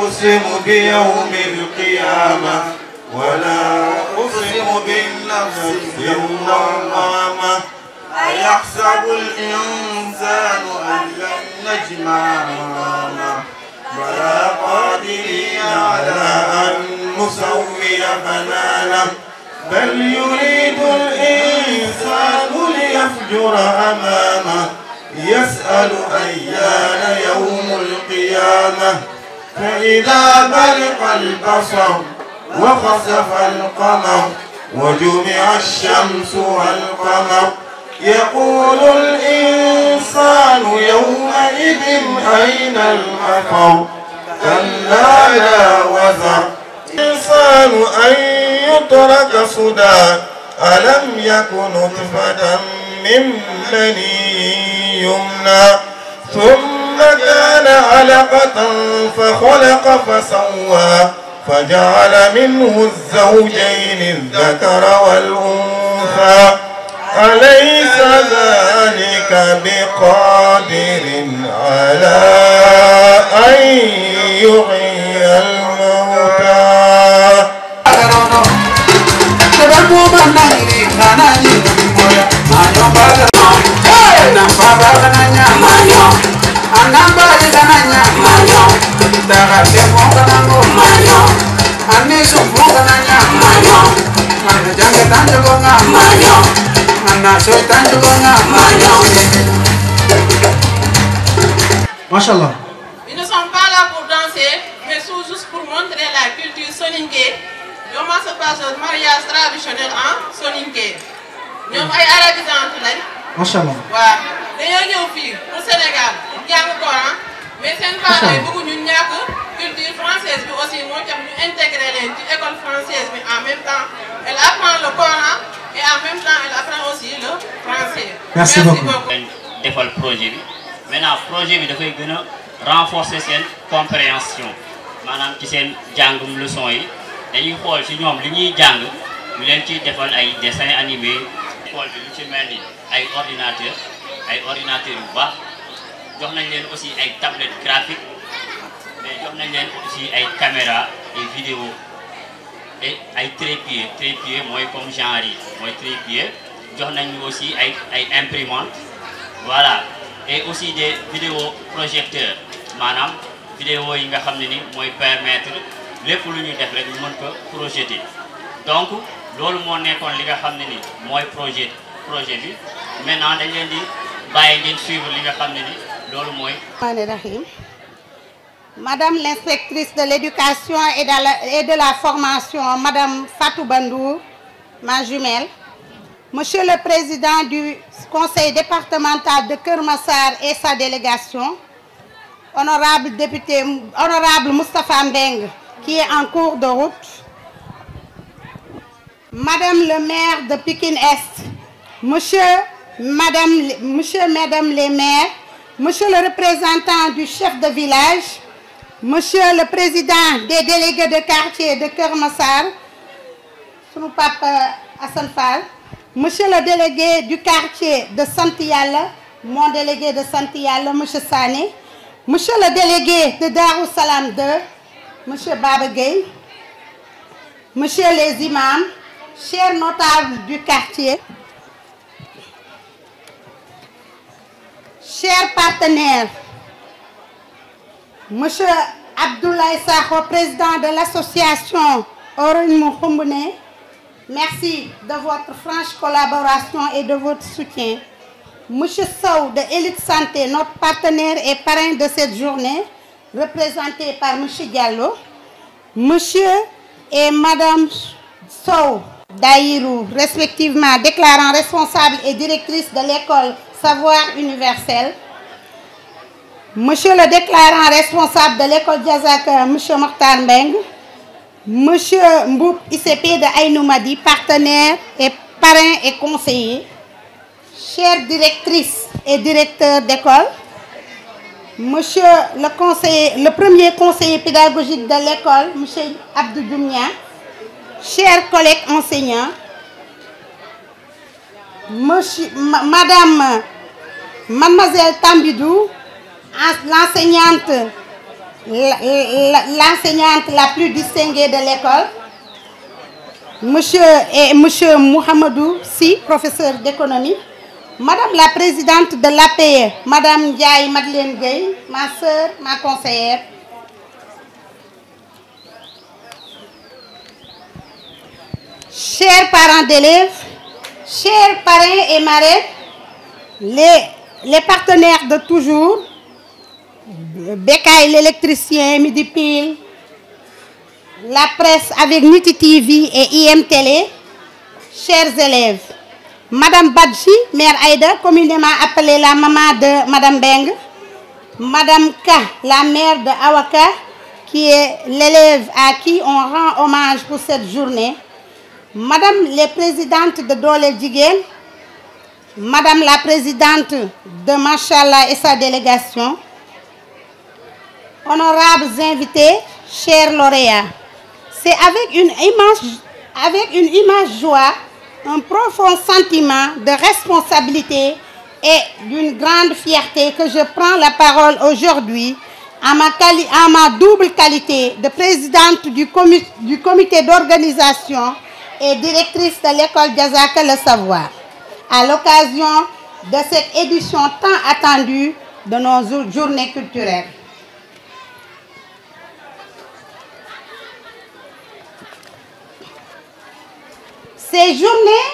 أقسم بيوم القيامة ولا أقسم بالنفس اللوامة أيحسب الإنسان أن لن نجمع عظامه بلى قادرين على أن نسوي بنانه بل يريد الإنسان ليفجر أمامه يسأل أيان يوم القيامة فإذا برق البصر وخسف القمر وجمع الشمس والقمر يقول الإنسان يومئذ أين المفر كلا لا وزر الإنسان أن يترك سدى ألم يكن نطفة من مني يمنى ثم كان علقة فخلق فسوى فجعل منه الزوجين الذكر والأنثى أليس ذلك بقادر على أن يحيي الموتى Machallah. Ils ne sont pas là pour danser, mais juste pour montrer la culture soninké. Comment se passe le mariage traditionnel en soninké. ñoom ay arabisants lañ. Machallah. waaw dañoo ñëw fii pour Sénégal jàng Coran mais seen parents yi bëgguñu ñàkk culture française bi aussi moo tax ñu intégré leen ci école française bi en même temps elle apprend le Coran et en même temps elle apprend aussi le français. Merci beaucoup. defal projet bi maintenant projet bi dafay gën a renforcer seen compréhension maanaam ci seen jàngum leçon yi dañuy xool ci ñoom li ñuy jàng ñu leen ciy defal ay dessin animé école bi lu ci mel ni ay ordinateur yu baax jox nañ leen aussi ay tablette graphique mais jox nañ leen aussi ay caméra et vidéo et ay trépied mooy comme genre yi mooy trépied jox nañ ñu aussi ay imprimante voilà et aussi des vidéoprojecteurs maanaam vidéo yi nga xam ne ni mooy permettre lépp lu ñu def rek ñu mën ko projeter donc loolu moo nekkoon li nga xam ne ni mooy projet bi maintenant dañ leen di bàyyi ngeen suivre li nga xam ne ni loolu mooy. Madame l'inspectrice de l'éducation et de la formation, Madame Fatou Bandour, ma jumelle, Monsieur le Président du Conseil départemental de Keur Massar et sa délégation, honorable député, honorable Moustapha Mbeng, qui est en cours de route, Madame le maire de Pikine Est, Madame les maires, Monsieur le représentant du chef de village, Monsieur le président des délégués de quartier de Keur Massar, sunu papa Assane Fall, Monsieur le délégué du quartier de Sant Yalla, mon délégué de Sant Yalla, Monsieur Sané, Monsieur le délégué de Darou Salam 2, Monsieur Baba Gueye, Monsieur les imams, chers notables du quartier, chers partenaires, Monsieur Abdoulaye Sakho, président de l'association Orogne Moukhoumbouné, merci de votre franche collaboration et de votre soutien. Monsieur Sow de Elite Santé, notre partenaire et parrain de cette journée, représenté par Monsieur Diallo, Monsieur et Madame Sow d'Aïrou, respectivement déclarant responsable et directrice de l'école Savoir Universel, Monsieur le déclarant responsable de l'école Diazaka, Monsieur Mokhtar Mbeng, Monsieur Mboup ICP de Aïnoumadi, partenaire et parrain et conseiller, chères directrices et directeurs d'école, Monsieur le premier conseiller pédagogique de l'école, Monsieur Abdou Doumia, chers collègues enseignants, Mademoiselle Tambidou, l'enseignante l'enseignante la plus distinguée de l'école, Monsieur Mouhamadou Sy, professeur d'économie, Madame la présidente de l'APE, Madame Ndiaye Madeleine Gueye, ma sœur, ma conseillère, chers parents d'élèves, chers parrains et marraines, les partenaires de toujours, Bécaye l'électricien, Midi Pile, la presse avec Niti TV et IM Télé, chers élèves, Madame Badji, mère Aïda, communément appelée la maman de Madame Beng, Madame K, la mère de Awaka, qui est l'élève à qui on rend hommage pour cette journée, Madame les présidentes de Dole Djiguen, Madame la présidente de Machallah et sa délégation, honorables invités, chers lauréats, c'est avec une immense joie, un profond sentiment de responsabilité et d'une grande fierté que je prends la parole aujourd'hui à ma double qualité de présidente du comité d'organisation et directrice de l'école Diazaka Le Savoir, à l'occasion de cette édition tant attendue de nos journées culturelles. Ces journées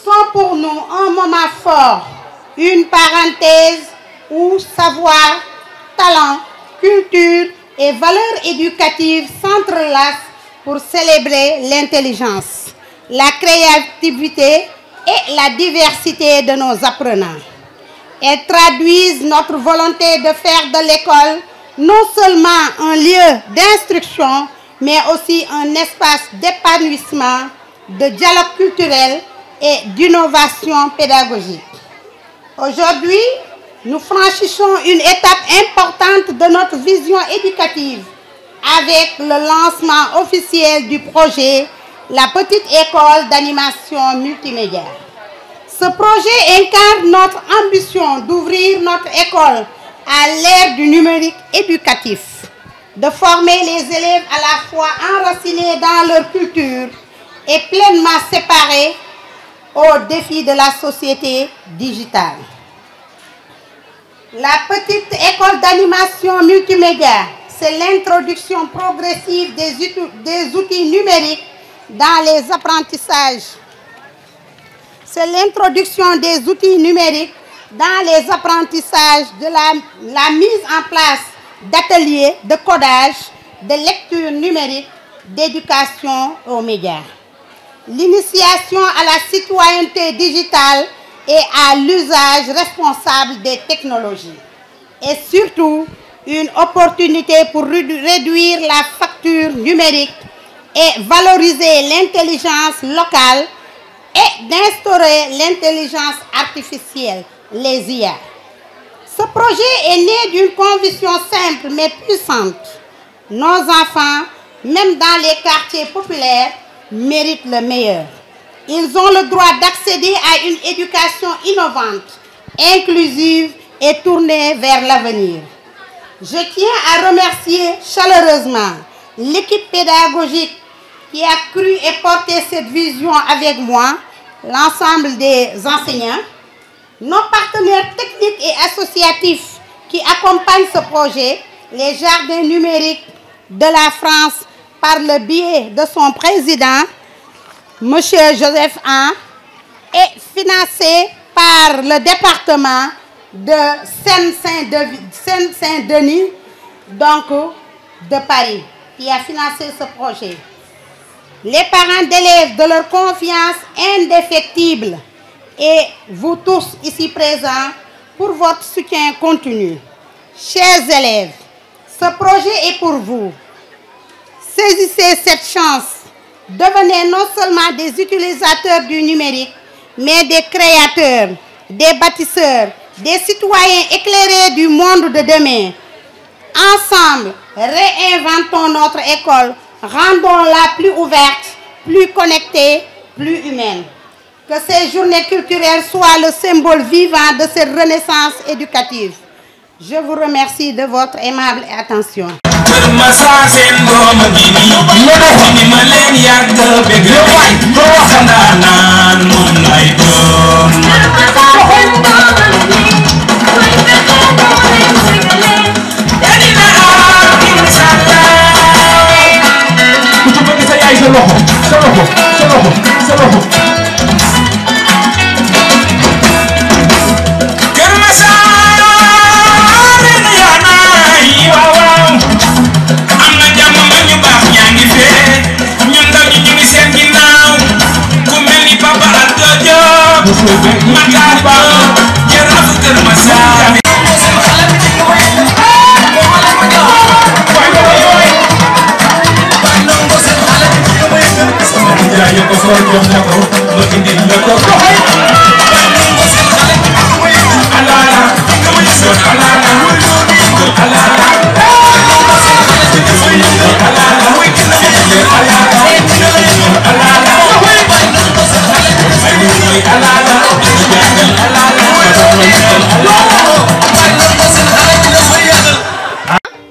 sont pour nous un moment fort, une parenthèse où savoir, talent, culture et valeurs éducatives s'entrelacent pour célébrer l'intelligence, la créativité et la diversité de nos apprenants. Elles traduisent notre volonté de faire de l'école non seulement un lieu d'instruction, mais aussi un espace d'épanouissement, de dialogue culturel et d'innovation pédagogique. Aujourd'hui, nous franchissons une étape importante de notre vision éducative avec le lancement officiel du projet La Petite École d'animation multimédia. Ce projet incarne notre ambition d'ouvrir notre école à l'ère du numérique éducatif, de former les élèves à la fois enracinés dans leur culture et pleinement séparés aux défis de la société digitale. La Petite École d'animation multimédia, c'est l'introduction progressive des outils numériques dans les apprentissages. C'est l'introduction des outils numériques dans les apprentissages de la mise en place d'ateliers de codage, de lecture numérique, d'éducation aux médias. L'initiation à la citoyenneté digitale et à l'usage responsable des technologies. Et surtout, une opportunité pour réduire la facture numérique et valoriser l'intelligence locale et d'instaurer l'intelligence artificielle, les IA. Ce projet est né d'une conviction simple mais puissante. Nos enfants, même dans les quartiers populaires, méritent le meilleur. Ils ont le droit d'accéder à une éducation innovante, inclusive et tournée vers l'avenir. Je tiens à remercier chaleureusement l'équipe pédagogique qui a cru et porté cette vision avec moi, l'ensemble des enseignants, nos partenaires techniques et associatifs qui accompagnent ce projet, les jardins numériques de la France par le biais de son président, M. Joseph An, et financé par le département de Seine-Saint-Denis, donc de Paris, qui a financé ce projet. Les parents d'élèves de leur confiance indéfectible et vous tous ici présents pour votre soutien continu. Chers élèves, ce projet est pour vous. Saisissez cette chance. Devenez non seulement des utilisateurs du numérique, mais des créateurs, des bâtisseurs, des citoyens éclairés du monde de demain. Ensemble, réinventons notre école, rendons-la plus ouverte, plus connectée, plus humaine. Que ces journées culturelles soient le symbole vivant de cette renaissance éducative. Je vous remercie de votre aimable attention.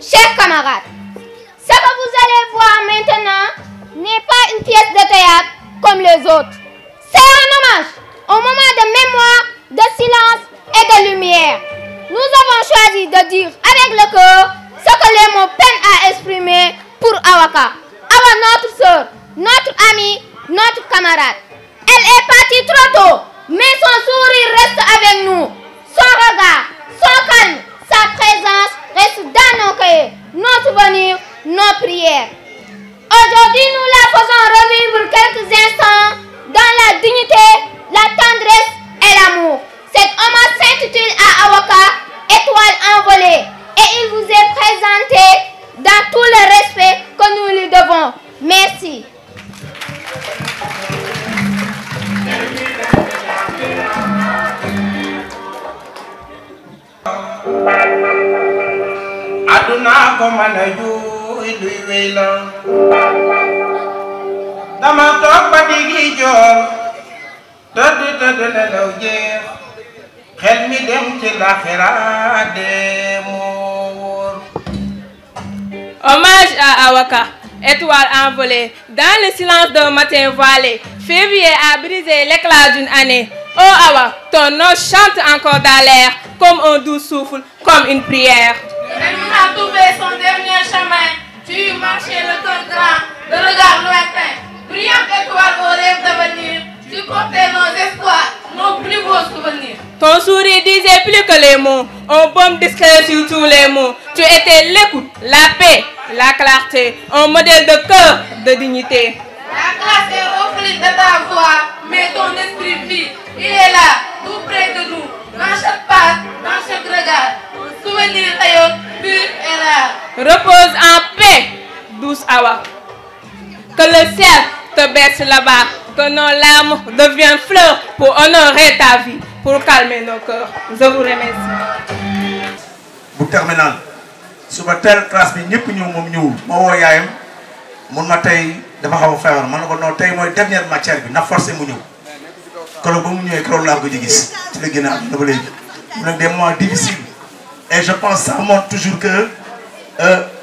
Chers camarades, ce que vous allez voir maintenant n'est pas une pièce de théâtre comme les autres. C'est un hommage au moment de mémoire, de silence et de lumière. Nous avons choisi de dire avec le cœur ce que les mots peinent à exprimer pour Awaka. Awa, notre sœur, notre amie, notre camarade. Elle est partie trop tôt, mais son sourire reste avec nous. Son regard, son calme, sa présence reste dans nos cahiers, nos souvenirs, nos prières. Aujourd'hui, nous la faisons revivre quelques instants dans la dignité, la tendresse et l'amour. Cet hommage s'intitule à Awaka, étoile envolée, et il vous est présenté dans tout le respect que nous lui devons. Merci. aduna ko mana juuy luy wéy la dama toog ba digi joor tëdd nelaw jeex xel mi dem ci laxira de moo wóor. Hommage à Awaka, étoile envolée, dans le silence d'un matin voilé, février a brisé l'éclat d'une année. Oh Awa, ton nom chante encore dans l'air, comme un doux souffle, comme une prière. Elle a trouvé son dernier chemin. Tu marchais le cœur grand, le regard lointain. Brillante étoile au rêve d'avenir. Tu portais nos espoirs, nos plus beaux souvenirs. Ton sourire disait plus que les mots, un baume discret sur tous les mots. Tu étais l'écoute, la paix, la clarté, un modèle de cœur, de dignité. La classe est au fil de ta voix, mais ton esprit vit. Il est là, tout près de nous, dans chaque pas, dans chaque regard. Souvenir rayonne, pur et rare. Repose en paix, douce Awa. Que le ciel te berce là-bas, que nos larmes deviennent fleurs pour honorer ta vie, pour calmer nos cœurs. Je vous remercie. Bu terminal suba teel classe bi ñëpp ñëw moom ñëwul ma woo yaayam mun ma tey dafa xaw a feebar man na ko non tey mooy dernière matière bi na forcé mu ñëw keroog ba mu ñëwee keroog laa ko di gis ci la gën a am na ba léegi mu nag des moments difficiles et je pense ça montre toujours que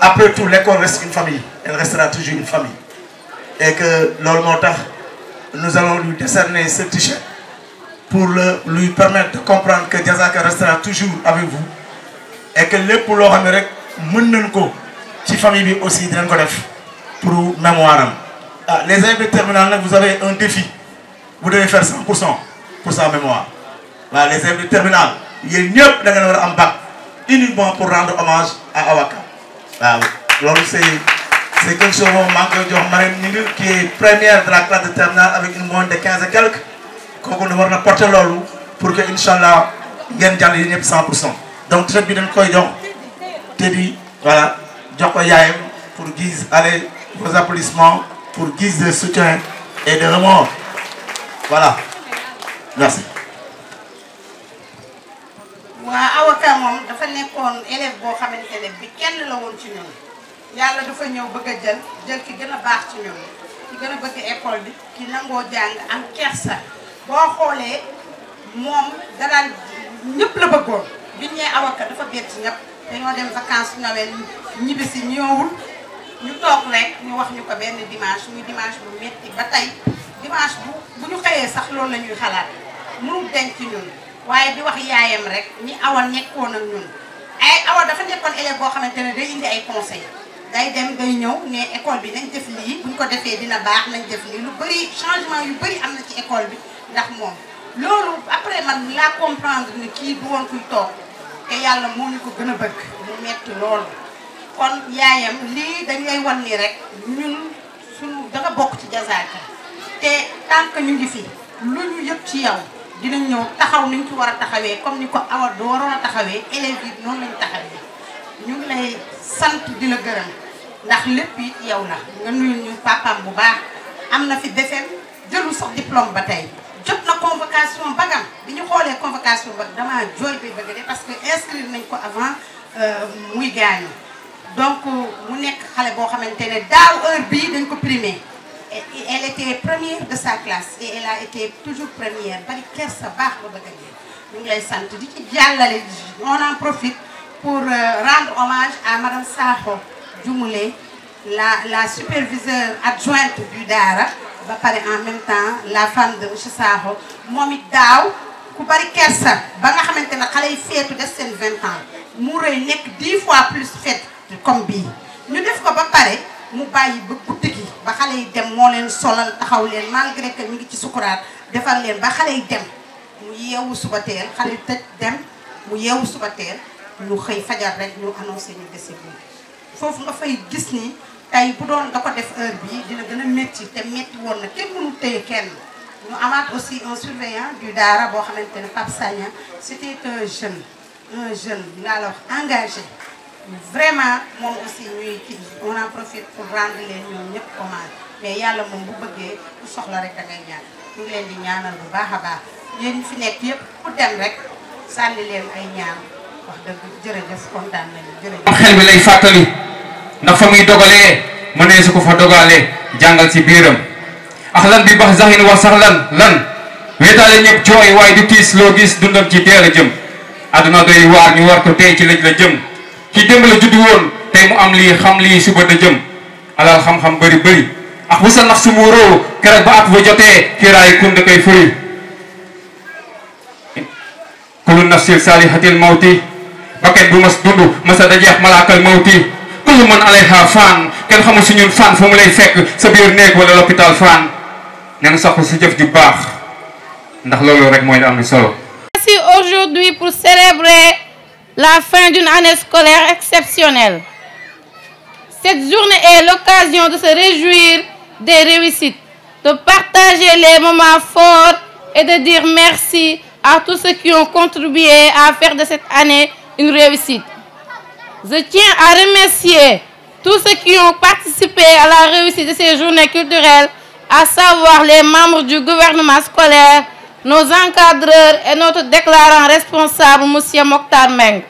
après tout l'école reste une famille, elle restera toujours une famille et que loolu moo tax nous allons lui décerner ce t-shirt pour lui permettre de comprendre que Diazaka restera toujours avec vous et que lépp loo xam ne rek mën nañ ko ci famille bi aussi dinañ ko def pour mémoire am. Ah, les élèves de terminale nag vous avez un défi, vous devez faire 100% pour sa mémoire. Voilà, les élèves de terminale yéen ñëpp da ngeen war a am bac uniquement pour rendre hommage à Awaka. waaw loolu c'est quelque chose moom maa ngi koy jox Marème Gningue qui est première de la classe de terminale avec une moyenne de 15 et quelques kooku ne war na porter loolu pour que inchallah ngeen jàll yi ñëpp 100%. donc t-shirt bi dañ koy jox te di voilà jox ko yaayam pour guise allez vos applaudissements pour guise de soutien et de remords voilà merci. waa Awaka moom dafa nekkoon élève boo xamante ne bi kenn la woon ci ñun yàlla dafa ñëw bëgg a jël ki gën a baax ci ñun ki gën a bëgg école bi ki nangoo jàng am kersa boo xoolee moom danaan ñëpp la bëggoon biñ ñee awaka dafa bett ñëpp dañoo dem vacances Noël ñibbi si ñëwul ñu toog rek ñu wax ñu ko benn dimanche muy dimanche bu metti ba tey dimanche bu ñu xëyee sax loolu la ñuy xalaat mënul denc ñun waaye di wax yaayam rek ñi awa nekkoon ak ñun ay awa dafa nekkoon élève boo xamante ne day indi ay conseil day dem day ñëw ne école bi nañ def lii buñ ko defee dina baax nañ def lii lu bëri changement yu bëri am na ci école bi ndax moom loolu après man laa comprendre ni kii du woon kuy toog te yàlla moo ñu ko gën a bëgg mu metti loolu kon yaayam lii dañ lay wan ni rek ñun suñu danga bokk ci Diazaka te tant que ñu ngi fi lu ñu yëpp ci yow dinañ ñëw taxaw niñ ci war a taxawee comme ni ko Awa do waroon a taxawee élèves yi noonu lañ taxawee ñu ngi lay sant di la gërëm ndax lépp it yow la nga nuyul ñu papaam bu baax am na fi BFEM jëlu sax diplôme ba tey jot na convocation bagam bi ñu xoolee convocation bag damaa jooy bay bëgg de parce que inscrire nañ ko avant muy gaañu donc mu nekk xale boo xamante ne daaw heure bii dañ ko primé elle était première de sa classe et elle a été toujours première bari kersa baax ba bëgg a dee ñu ngi lay sant di ci jàllale on en profite pour rendre hommage à Madame Sakho Djoumoulé la superviseure adjointe du Daara ba pare en même temps la femme de monsieur Sakho moom it daaw ku bari kersa ba nga xamante ne xale yi feetu des seen 20 ans mu rëy nekk 10 fois plus fête comme bii ñu def ko ba pare mu bàyyi ba guddi gi ba xale yi dem moo leen solal taxaw leen malgré que ñu ngi ci sukuraat defar leen ba xale yi dem mu yeewu suba teel xale yi tëj dem mu yeewu suba teel ñu xëy fajar rek ñu annoncé ñu décès bi foofu nga fay gis ni tey bu doon da ko def heure bii dina gën a métti te métti woon na kenn mënu téye kenn ñu amaat aussi un surveillant du Daara boo xamante ne Pape Sagna c'était un jeune laa la wax engagé vraiment moom aussi ñuy kii on en profite pour rendre leen ñoom ñëpp hommage mais yàlla moom bu bëggee ku soxla rek da ngay ñaan ñu ngi leen di ñaanal bu baax a baax yéen ñi fi nekk yëpp ku dem rek sànni leen ay ñaan wax dëgg jërëjëf kontaan nañu jërëjëf. xel bi lay fàttali ndax fa muy dogalee mënee su ko fa dogalee jàngal ci biiram ak lan bi bax saxin wax sax lan weetaale ñëpp jooy waaye du tiis loo gis dundam ci teel a jëm àdduna doy waar ñu war ko tey ci lëj la jëm ci démb la juddu woon tey mu am lii xam lii suba da jëm alal xam-xam bëri ak bu sa nax su muuroo keroog ba at ba jotee kiiraay kun da koy fëri kullu nafsin saalihatil mawti bakket bu mas dund masa dajeex malaakal mawti kullu man alayha faan kenn xamul si ñun faan fu mu lay fekk sa biir néeg wala l'hôpital faan neen saxu si jëf ju baax ndax loolu rek mooy am solo. Merci aujourd'hui pour célébrer la fin d'une année scolaire exceptionnelle. Cette journée est l'occasion de se réjouir des réussites, de partager les moments forts et de dire merci à tous ceux qui ont contribué à faire de cette année une réussite. Je tiens à remercier tous ceux qui ont participé à la réussite de ces journées culturelles, à savoir les membres du gouvernement scolaire, nos encadreurs et notre déclarant responsable, M. Mokhtar Meng.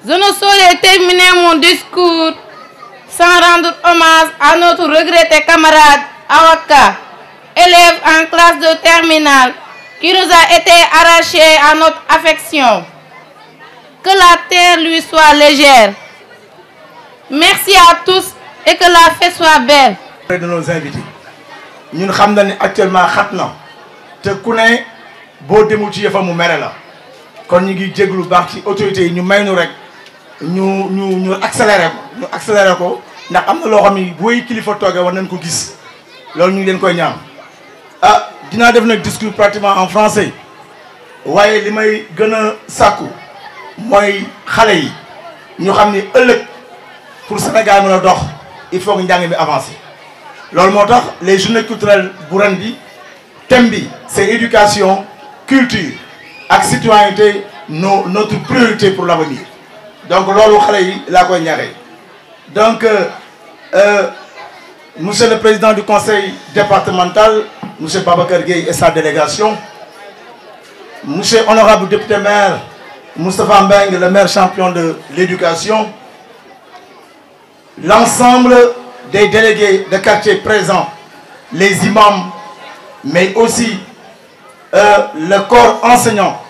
Je ne saurais terminer mon discours sans rendre hommage à notre regretté camarade Awaka, élève en classe de terminale, qui nous a été arraché à notre affection. Que la terre lui soit légère. Merci à tous et que la fête soit belle. De nos invités. Nous savons actuellement xatna te ku ne boo demul ci yëfa mu mere la kon ñu ngi jéglu baax ci autorités yi ñu may nu rek ñu accéléré ko ndax am na loo xam ni booy kilifa toogee war nañ ko gis loolu ñu ngi leen koy ñaan ah dinaa def nag discours pratiquement en français waaye li may gën a sàkku mooy xale yi ñu xam ni ëllëg pour Sénégal mën a dox il faut que njàng mi avancer loolu moo tax les journées culturelles bu ren bi thème bi c'est éducation culture ak citoyenneté notre priorité pour l'avenir donc loolu xale yi laa koy ñaaree donc monsieur le président du conseil départemental monsieur Babacar Gueye et sa délégation monsieur honorable député maire Moustapha Mbeng, le maire champion de l'éducation, l'ensemble des délégués de quartier présents, les imams, mais aussi le corps enseignant,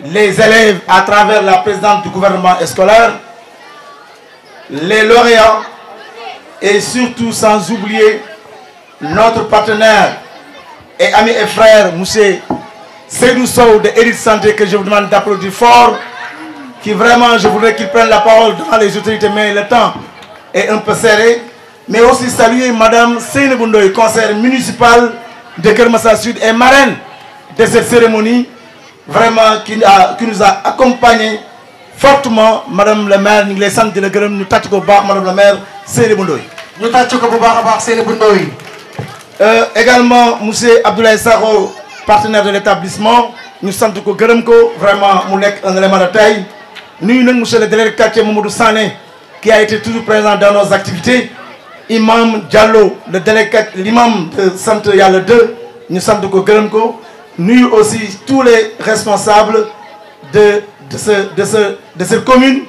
les élèves à travers la présidente du gouvernement scolaire, les lauréats et surtout sans oublier notre partenaire et ami et frère, M. Seydou Sow de Élite Santé, que je vous demande d'applaudir fort, qui vraiment, je voudrais qu'il prenne la parole devant les autorités, mais le temps est un peu serré. Mais aussi saluer Madame Seynabou Ndoye, conseillère municipale de Keur Massar Sud et marraine de cette cérémonie, vraiment qui nous a accompagnés fortement. Madame le maire, nous les sentons de le nous tâchons Madame le maire Seynabou Ndoye. Nous tâchons Seynabou Ndoye. Également, M. Abdoulaye Sakho, partenaire de l'établissement, nous sentons que vraiment un élément de taille. Nous, M. le délégué de quartier Mamadou Sané, qui a été toujours présent dans nos activités. Imam Diallo, le délégué, l'imam de Centre Yale 2, nous sentons que nous aussi, tous les responsables de cette commune,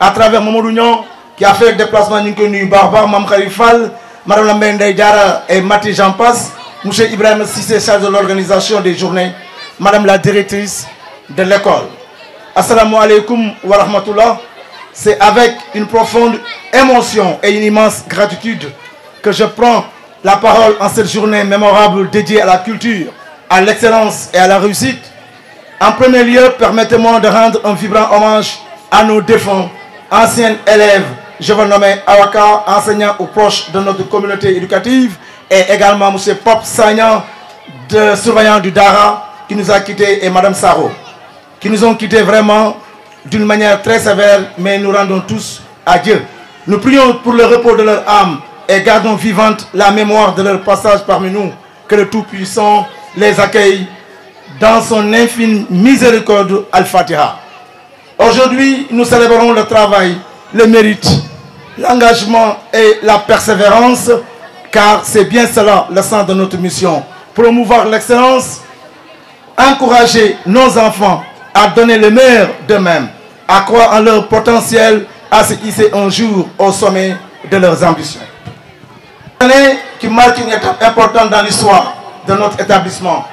à travers Mamadou Nyon, qui a fait le déplacement, nous Barbar, Mme Kharifal, Mme Lambende Diara et Mati Jean Passe, M. Ibrahim Sissé, chargé de l'organisation des journées, Mme la directrice de l'école. Assalamu alaikum wa rahmatullah. C'est avec une profonde émotion et une immense gratitude que je prends la parole en cette journée mémorable dédiée à la culture, à l'excellence et à la réussite. En premier lieu, permettez-moi de rendre un vibrant hommage à nos défunts, anciens élèves. Je vais nommer Awaka, enseignant ou proche de notre communauté éducative, et également M. Pop Sagnan, surveillant du Dara, qui nous a quittés, et Mme Saro, qui nous ont quittés vraiment d'une manière très sévère, mais nous rendons tous à Dieu. Nous prions pour le repos de leur âme et gardons vivante la mémoire de leur passage parmi nous. Que le Tout-Puissant les accueille dans son infime miséricorde. Al-Fatiha. Aujourd'hui, nous célébrons le travail, le mérite, l'engagement et la persévérance, car c'est bien cela le sens de notre mission. Promouvoir l'excellence, encourager nos enfants à donner le meilleur d'eux-mêmes, à croire en leur potentiel, à se hisser un jour au sommet de leurs ambitions. Une année qui marque une étape importante dans l'histoire de notre établissement.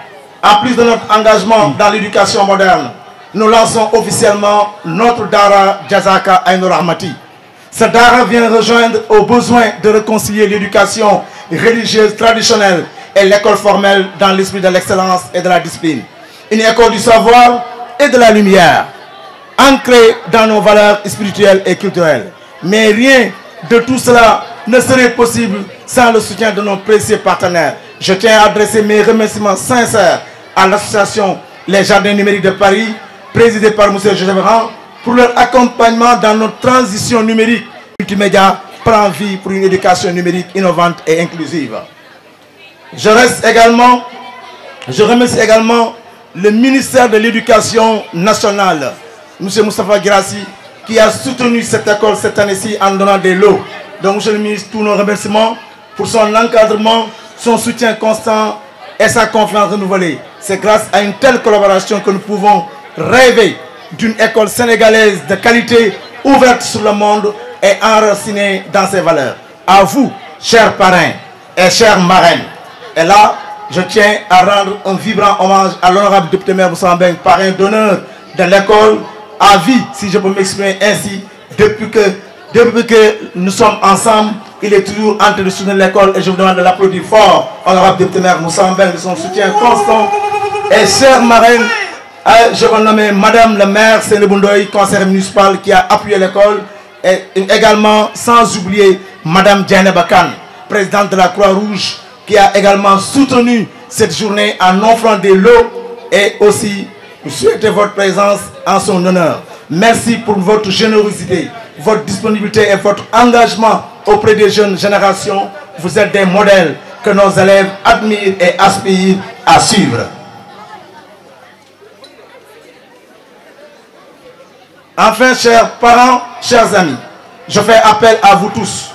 En plus de notre engagement dans l'éducation moderne, nous lançons officiellement notre Dara Jazaka Aïnou Rahmati. Ce Dara vient rejoindre aux besoins de réconcilier l'éducation religieuse traditionnelle et l'école formelle dans l'esprit de l'excellence et de la discipline. Une école du savoir et de la lumière, ancrée dans nos valeurs spirituelles et culturelles. Mais rien de tout cela ne serait possible sans le soutien de nos précieux partenaires. Je tiens à adresser mes remerciements sincères à l'association Les Jardins Numériques de Paris, présidée par M. Joseph Véran, pour leur accompagnement dans notre transition numérique. Multimédia prend vie pour une éducation numérique innovante et inclusive. Je remercie également le ministère de l'Éducation nationale, M. Moustapha Guirassy, qui a soutenu cette école cette année-ci en donnant des lots. Donc, M. le ministre, tous nos remerciements pour son encadrement, son soutien constant et sa confiance renouvelée. C'est grâce à une telle collaboration que nous pouvons rêver d'une école sénégalaise de qualité, ouverte sur le monde et enracinée dans ses valeurs. À vous, chers parrains et chères marraines. Et là, je tiens à rendre un vibrant hommage à l'honorable député maire Moussa Mbeng, parrain d'honneur de l'école, à vie, si je peux m'exprimer ainsi, depuis que nous sommes ensemble, il est toujours en train de soutenir l'école et je vous demande de l'applaudir fort, honorable député maire Moussa Mbeng, de son soutien constant. Et chère marraine, je vais nommer Madame le maire Seynabou Ndoye, conseillère municipale qui a appuyé l'école, et également sans oublier Madame Dieynaba Kane, présidente de la Croix-Rouge, qui a également soutenu cette journée en offrant des lots et aussi souhaiter votre présence en son honneur. Merci pour votre générosité, votre disponibilité et votre engagement auprès des jeunes générations. Vous êtes des modèles que nos élèves admirent et aspirent à suivre. Enfin, chers parents, chers amis, je fais appel à vous tous.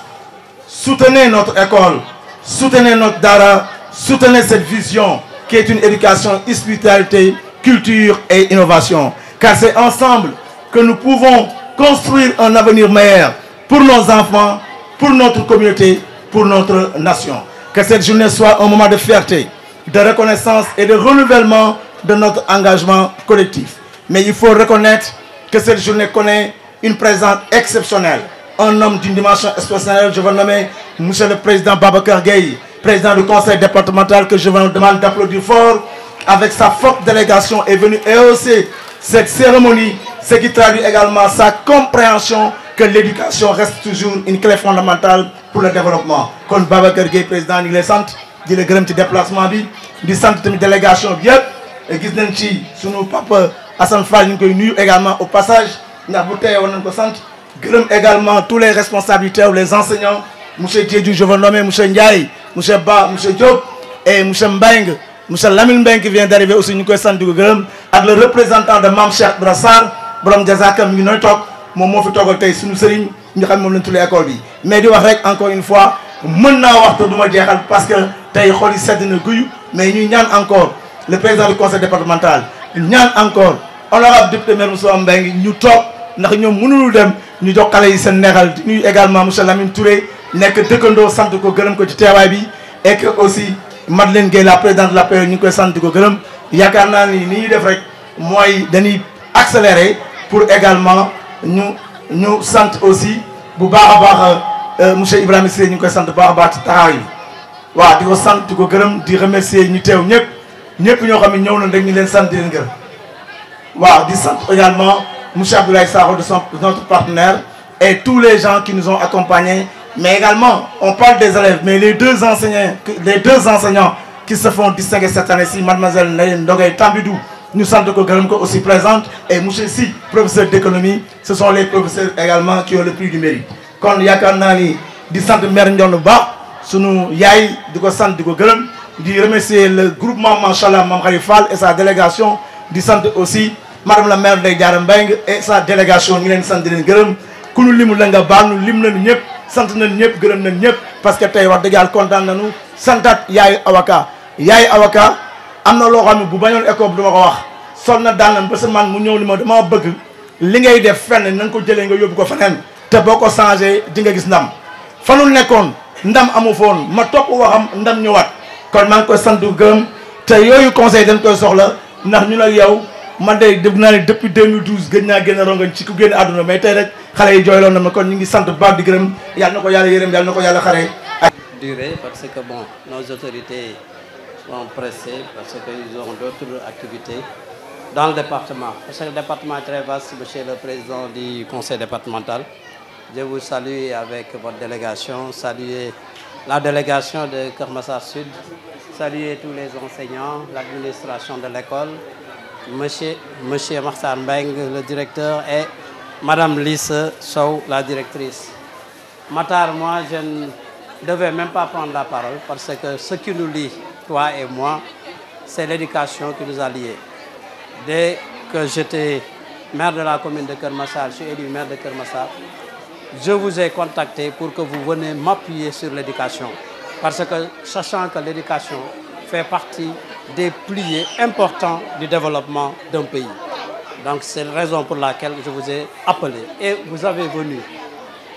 Soutenez notre école, soutenez notre Dara, soutenez cette vision qui est une éducation, spiritualité, culture et innovation. Car c'est ensemble que nous pouvons construire un avenir meilleur pour nos enfants, pour notre communauté, pour notre nation. Que cette journée soit un moment de fierté, de reconnaissance et de renouvellement de notre engagement collectif. Mais il faut reconnaître que cette journée connaît une présence exceptionnelle. Un homme d'une dimension exceptionnelle, je veux nommer Monsieur le Président Babacar Gueye, président du conseil départemental, que je vous demande d'applaudir fort, avec sa forte délégation est venu et aussi cette cérémonie, ce qui traduit également sa compréhension que l'éducation reste toujours une clé fondamentale pour le développement. Comme Babacar Gueye, président, il est centre, il est grand petit déplacement, du centre de délégation bien, et qui est ici, sur nos papa Hassan Fall, nous nuyu également au passage, nous avons centre, également tous les responsabilités, les enseignants, M. Diédou, je veux nommer M. Ndiaye, M. Ba, M. Diop et M. Mbeng, M. Lamine Mbeng qui vient d'arriver aussi, nous sommes avec le représentant de Mam Cheikh Brassar, Bram Diazaka, nous sommes mon fi togal tay suñu serigne ñu xam mom lañ tulé école bi mais di wax rek encore une fois mën naa wax te duma jéxal parce que tay xol yi sedd na guyu mais ñu ñaan encore le président du conseil départemental ñaan encore honorable député maire Moussa Mbengue ñu tok ndax ñom mënul dem ñu jox xalé yi seen neexal di nuyu également monsieur Lamine Touré nek dëkkandoo sant ko gërëm ko ci téway bi et que aussi Madeleine Gueye la présidente de la PE ñu koy sant ko gërëm yaakaar naa ni ñuy def rek mooy dañuy accélérer pour également ñu sant aussi bu baax a baax monsieur Ibrahima Seye ñu koy sant bu baax a baax ci taxaw yi waaw di ko sant di ko gërëm di remercier ñu teew ñëpp ñoo xam ne ñëw nañ rek ñu leen sant di leen gërëm waaw di sant également monsieur Abdoulaye Sakho de notre partenaire et tous les gens qui nous ont accompagnés mais également on parle des élèves mais les deux enseignants qui se font distinguer cette année-ci mademoiselle Ndogay Tambidou nous sommes aussi présentes et monsieur Si, professeur d'économie, ce sont les professeurs également qui ont le prix du mérite. Quand il y a des centres de maire Ndion Ba, nous yaay de centre de Gogolem, de remercier le groupement Manchallah Mam Khalifal et sa délégation, du centre aussi madame la maire de Diarambeng et sa délégation, nous sommes de Gogolem, que nous limons l'anga ba, nous limons ñep, sant nañ ñep, gërëm nañ ñep parce que tay wax dëgg kontaan nañu santat yaay Awaka amna lo xamni bu bañoon école duma ko wax sol na daanam ba sa man mu ñëw li ma dama bëgg li ngay def fenn na nga ko jëlee nga yóbbu ko feneen te boo ko changé di nga gis ndam fanul nekkoon ndam amu foon ma topp waxam ndam ñëwaat kon maa ngi koy sant gërëm te yooyu conseil dañ koy soxla ndax ñu ak yow man de def naa ne depuis 2012 gën naa génn rongañ ci ku génn àdduna mais tey rek xale yi jooyloon na ma kon ñu ngi sant baax di gërëm yàlla na ko yàlla yërëm yàlla na ko yàlla xare durée parce que bon nos autorités sont pressés parce qu'ils ont d'autres activités dans le département. Parce que le département est très vaste, monsieur le président du conseil départemental. Je vous salue avec votre délégation, saluer la délégation de Kermassar Sud, saluer tous les enseignants, l'administration de l'école, monsieur Makhtar Mbeng, le directeur, et madame Lise Sow, la directrice. Matar, moi, je ne devais même pas prendre la parole parce que ce qui nous lie, toi et moi, c'est l'éducation qui nous a liés. Dès que j'étais maire de la commune de Kermassar, je suis élu maire de Kermassar, je vous ai contacté pour que vous veniez m'appuyer sur l'éducation. Parce que sachant que l'éducation fait partie des piliers importants du développement d'un pays. Donc c'est la raison pour laquelle je vous ai appelé. Et vous avez venu.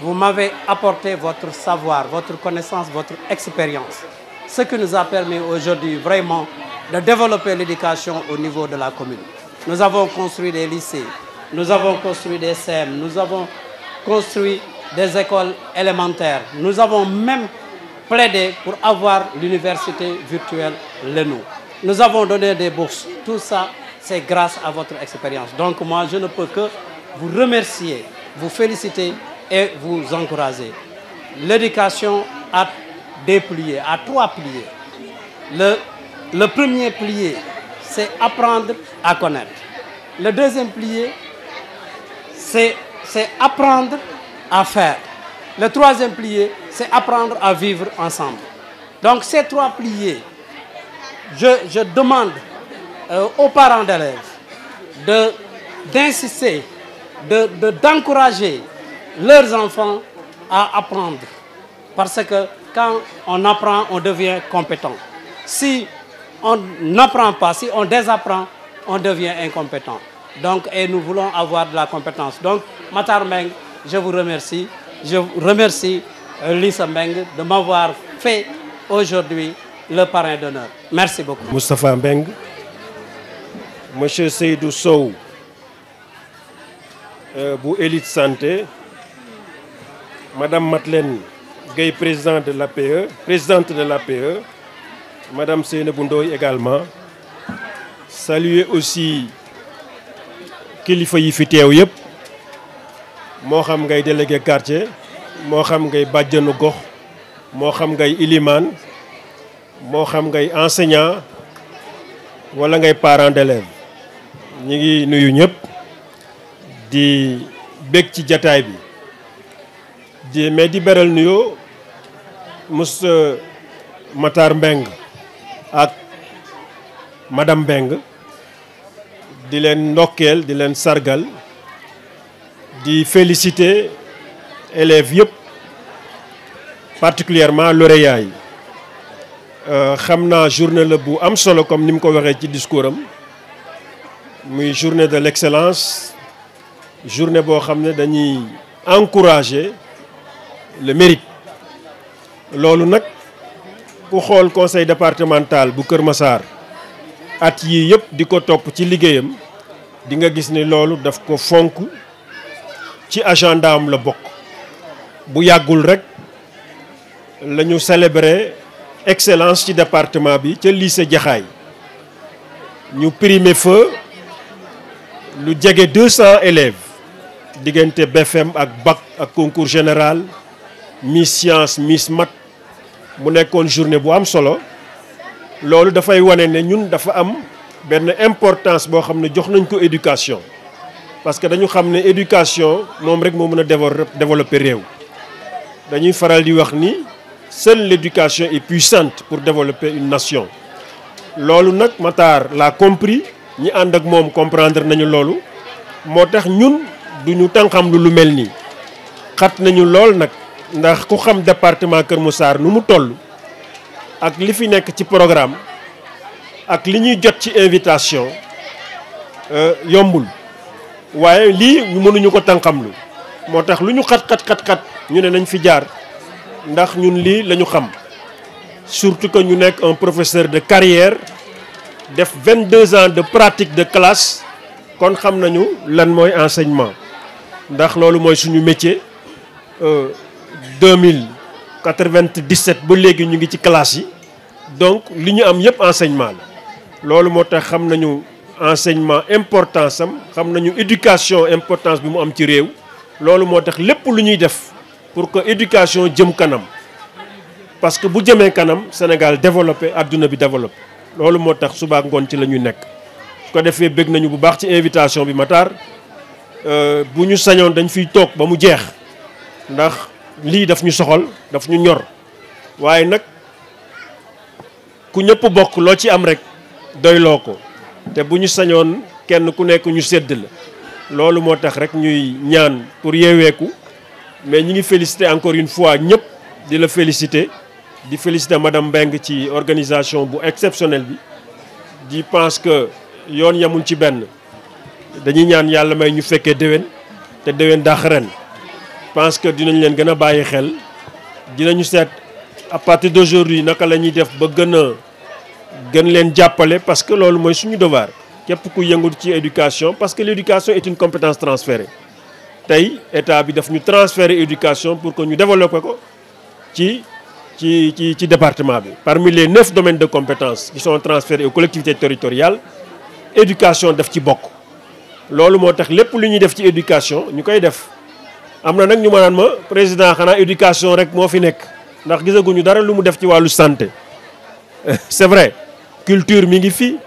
Vous m'avez apporté votre savoir, votre connaissance, votre expérience. Ce qui nous a permis aujourd'hui vraiment de développer l'éducation au niveau de la commune. Nous avons construit des lycées, nous avons construit des CEM, nous avons construit des écoles élémentaires. Nous avons même plaidé pour avoir l'université virtuelle Leno. Nous avons donné des bourses. Tout ça, c'est grâce à votre expérience. Donc moi, je ne peux que vous remercier, vous féliciter et vous encourager. L'éducation a des piliers, a 3 piliers. Le premier pilier, c'est apprendre à connaître. Le deuxième pilier, c'est apprendre à faire. Le troisième pilier, c'est apprendre à vivre ensemble. Donc ces 3 piliers, je demande aux parents d'élèves d'insister, d'encourager leurs enfants à apprendre. Parce que quand on apprend, on devient compétent. Si on n'apprend pas, si on désapprend, on devient incompétent. Donc, et nous voulons avoir de la compétence. Donc, Matar Mbeng, je vous remercie. Je remercie Lisa Mbeng de m'avoir fait aujourd'hui le parrain d'honneur. Merci beaucoup. Moustapha Mbeng, Monsieur Seydou Sow, bu Élite Santé, Madame Madeleine Gueye, présidente de l'APE, Madame Seynabou Ndoye également. Saluer aussi kilifa yi fi teew yëpp moo xam ngay délégué quartier moo xam ngay bàjjanu gox moo xam ngay ilimaan moo xam ngay enseignant wala ngay parent d'élève ñi ngi nuyu ñëpp di bég ci jataay bi mais di beral nuyoo monsieur Matar Mbeng ak Madame Mbeng di leen ndokkeel di leen sargal di féliciter élèves yëpp particulièrement lauréats yi xam naa journée la bu am solo comme ni mu ko waxee ci discours am muy journée de l'excellence journée boo xam ne dañuy encourager le mérite loolu nag ku xool conseil départemental bu Kër Massar at yii yëpp di ko topp ci liggéeyam di nga gis ni loolu daf ko fonk ci agenda am la bokk bu yàggul rek la ñu célébrer excellence ci département bi ca lycée Jaxaay ñu primer fa lu jege 200 élèves diggante BFM ak bac ak concours général Miss Science Miss Math mu nekkoon journée bu am solo loolu dafay wane ne ñun dafa am benn importance boo xam ne jox nañ ko éducation parce que dañu xam ne éducation moom rek moo mën a développer réew dañuy faral di wax ni seule l'éducation est puissante pour développer une nation loolu nag Matar l'a compris ñi ànd ak moom comprendre nañu loolu moo tax ñun duñu tànqam lu mel nii xat nañu lool nag ndax ku xam département Kër Massar nu mu toll ak li fi nekk ci programme ak li ñuy jot ci invitation yombul waaye lii ñu mënuñu ko tànqamlu moo tax lu ñu xat ñu ne nañ fi jaar ndax ñun lii la ñu xam surtout que ñu nekk un professeur de carrière def 22 ans de pratique de classe kon xam nañu lan mooy enseignement ndax loolu mooy suñu métier 2097 ba léegi ñu ngi ci classe yi donc li ñu am yëpp enseignement la loolu moo tax xam nañu enseignement importance am xam nañu éducation importance bi mu am ci réew loolu moo tax lépp lu ñuy def pour que éducation jëm kanam parce que bu jëmee kanam Sénégal développé adduna bi développé loolu moo tax suba ngoon ci la ñu nekk su ko defee bëgg nañu bu baax ci invitation bi Matar bu ñu sañoon dañ fiy toog ba mu jeex ndax lii daf ñu soxal daf ñu ñor waaye nag ku ñëpp bokk loo ci am rek doyloo ko te bu ñu sañoon kenn ku nekk ñu sédd la loolu moo tax rek ñuy ñaan pour yeeweeku mais ñi ngi féliciter encore une fois ñëpp di la féliciter di féliciter madame Mbeng ci organisation bu exceptionnelle bi di pense que yoon yamul ci benn dañuy ñaan yàlla may ñu fekkee déwén te déwén dàq ren pense que dinañ leen gën a bàyyi xel dinañu seet à partir d'aujourd'hui naka la ñuy def ba gën leen jàppale parce que loolu mooy suñu devoir képp ku yëngu ci éducation parce que l'éducation est une compétence transférée tey état bi daf ñu transférer éducation pour que ñu développer ko ci département bi. Parmi les 9 domaines de compétences qui sont transférés aux collectivités territoriales éducation daf ci bokk loolu moo tax lépp lu ñuy def ci éducation ñu koy def am na nag ñu ma naan ma président xanaa éducation rek moo fi nekk ndax gisaguñu dara lu mu def ci wàllu santé c'est vrai culture mi ngi fi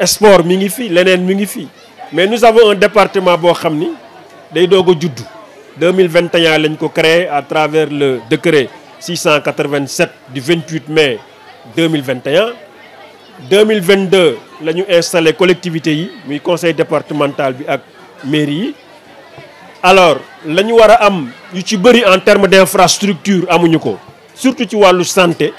sport mi ngi fi leneen mi ngi fi mais nous avons un département boo xam ni day doog a judd 2021 lañ ko créé à travers le décret 687 du 28 mai 2021 2022 la ñu installé collectivité yi muy conseil départemental bi ak mairie yi alors la ñu war a am yu ci bëri en termes d'infrastructure amuñu ko surtout ci wàllu santé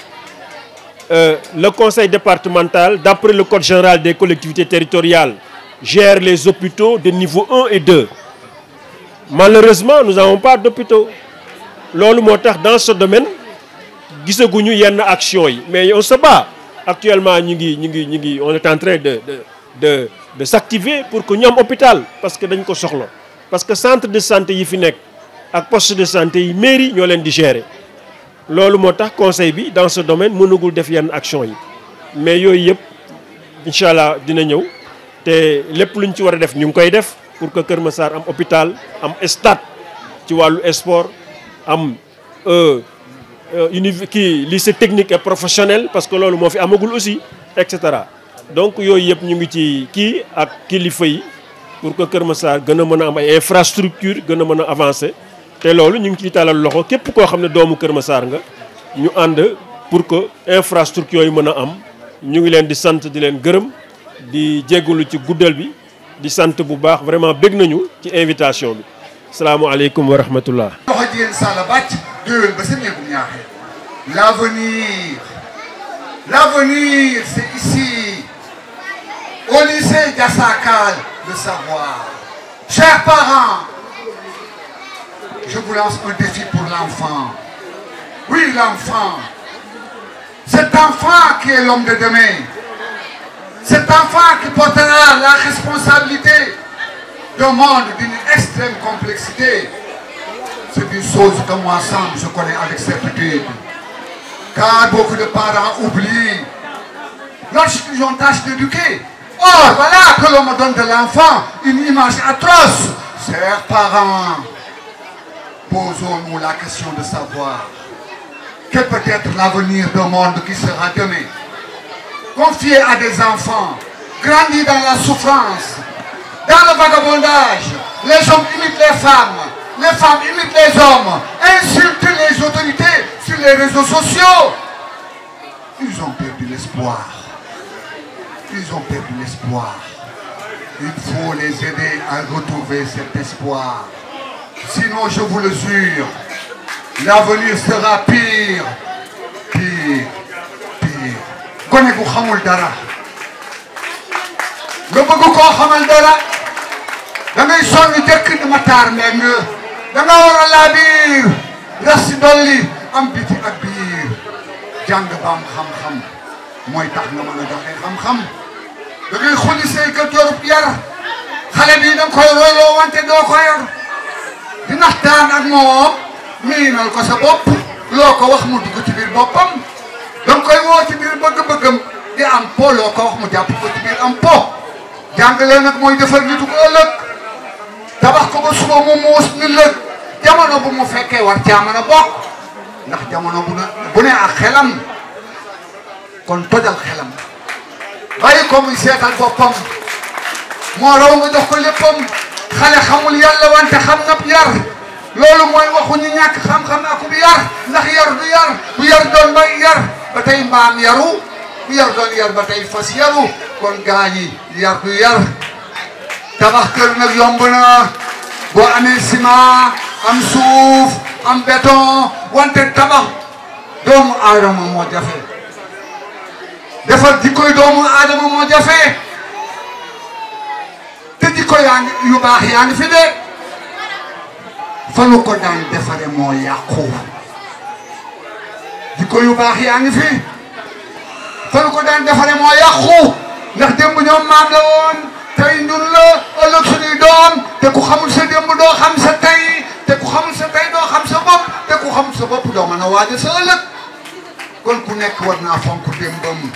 le conseil départemental d'après le code général des collectivités territoriales gère les hôpitaux de niveau 1 et 2 malheureusement nous n'avons pas d'hôpitaux loolu moo tax dans ce domaine gisaguñu yenn action yi mais on se bat actuellement ñu ngi on est en train de s'activer pour que ñu am hôpital parce que dañ ko soxla parce que centre de santé yi fi nekk ak poste de santé yi mairie ñoo leen di gérer loolu moo tax conseil bi dans ce domaine mënagul def yenn action yi mais yooyu yëpp incha allah dina ñëw te lépp luñ ci war a def ñu ngi koy def pour que Kër Massar am hôpital am stade ci wàllu sport am lycée technique et professionnel parce que loolu moo fi amagul aussi et cetera donc yooyu yëpp ñu ngi ci kii ak kilifa yi pour que Kër Massar gën a mën a am ay infrastructure gën a mën a avancer te loolu ñu ngi ciy talal loxo képp koo xam ne doomu Kër Massar nga ñu ànd pour que infrastructure yi mën a am ñu ngi leen di sant di leen gërëm di jégalu ci guddal bi di sant bu baax vraiment bég nañu ci invitation bi salaamaaleykum wa rahmatullah. L'avenir, c'est ici, au lycée Diassakal, le savoir. Chers parents, je vous lance un défi pour l'enfant. Oui, l'enfant. Cet enfant qui est l'homme de demain. Cet enfant qui portera la responsabilité d'un monde d'une extrême complexité. C'est une chose que moi, ensemble, je connais avec certitude. Car beaucoup de parents oublient lorsqu'ils ont tâche d'éduquer. Or, voilà que l'on me donne de l'enfant une image atroce. Chers parents, posons-nous la question de savoir quel peut être l'avenir d'un monde qui sera demain. Confié à des enfants, grandis dans la souffrance, dans le vagabondage, les hommes imitent les femmes imitent les hommes, insultent les autorités sur les réseaux sociaux. Ils ont perdu l'espoir. Ils ont perdu l'espoir. Il faut les aider à retrouver cet espoir. Sinon, je vous le jure, l'avenir sera pire, pire, pire. Gone gu xamul dara. Nga bëgg koo xamal dara. Da ngay sonn jëkk di Matar Mbengue. Da nga war a laa biir. Rasi dolli am biti ak biir. Jàng ba am xam-xam mooy tax nga mën a joxe xam-xam. Da ngay xulli say kër jorub yar. Xale bi da nga koy royloo wante doo ko yor. di naxtaan ak moom miinal ko sa bopp loo ko wax mu dugg ci biir boppam danga koy woo ci biir bëgg-bëggam di am po loo ko wax mu jàpp ko ci biir am po jàngale nag mooy defar nitu ko ëllëg tabax ko ba suba mu muus ni lëg jamono bu mu fekkee war caa mën a bokk ndax jamono bu ne ak xelam kon tojal xelam bàyyi ko muy seetal boppam moo raw nga jox ko léppam xale xamul yàlla wante xam na yar loolu mooy waxu ñu ñàkk xam-xam ak bu yar ndax yar du yar bu yar doon ba yar ba tey mbaam yaru bu yar doon yar ba tey fas yaru kon gaa yi yar du yar tabax kër nag yomb na boo amee ciment am suuf am béton wante tabax doomu aadama moo jafe defar jikkoy doomu aadama moo jafe te jikko yaa ngi yu baax yaa ngi fi de fa nu ko daan defare moo yàqu jikko yu baax yaa ngi fi fa nu ko daan defare moo yàqu ndax démb ñoom maam la woon tey ñun la ëllëg suñuy doom te ku xamul sa démb doo xam sa tey te ku xamul sa tey doo xam sa bopp te ku xamul sa bopp doo mën a waaj sa ëllëg kon ku nekk war naa fonk démbam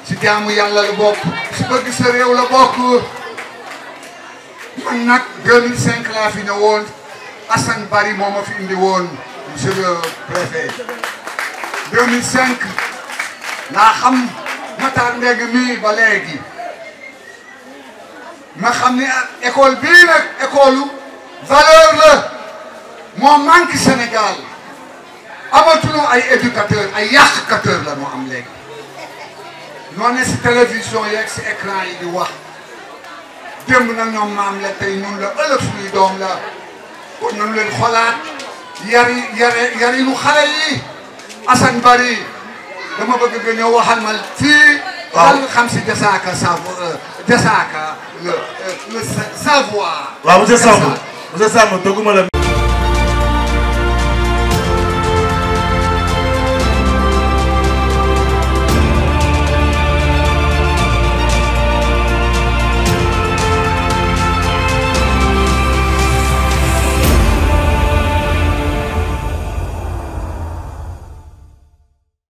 si jaamu yàlla la bokk si bëgg sa réew la bokk man nag 2005 laa fi ñëwoon Assane Bari moo ma fi indi woon monsieur le préfet 2005 laa xam Matar Mbengue mii ba léegi ma xam ni école bii nag école valeur la moo manque Sénégal amatuñu ay éducateur ay yàqkateur la moo am léegi noo ne si télévision yeeg si écran yi di wax démb nag ñoom maam la tey ñun la ëllëg suñuy doom la kon nañu leen xolaat yari nu xale yi Assane Bari dama bëgg nga ñëw waxal ma fii dal nga xam si Diasaka Diasaka le savoir waaw monsieur Samb doguma la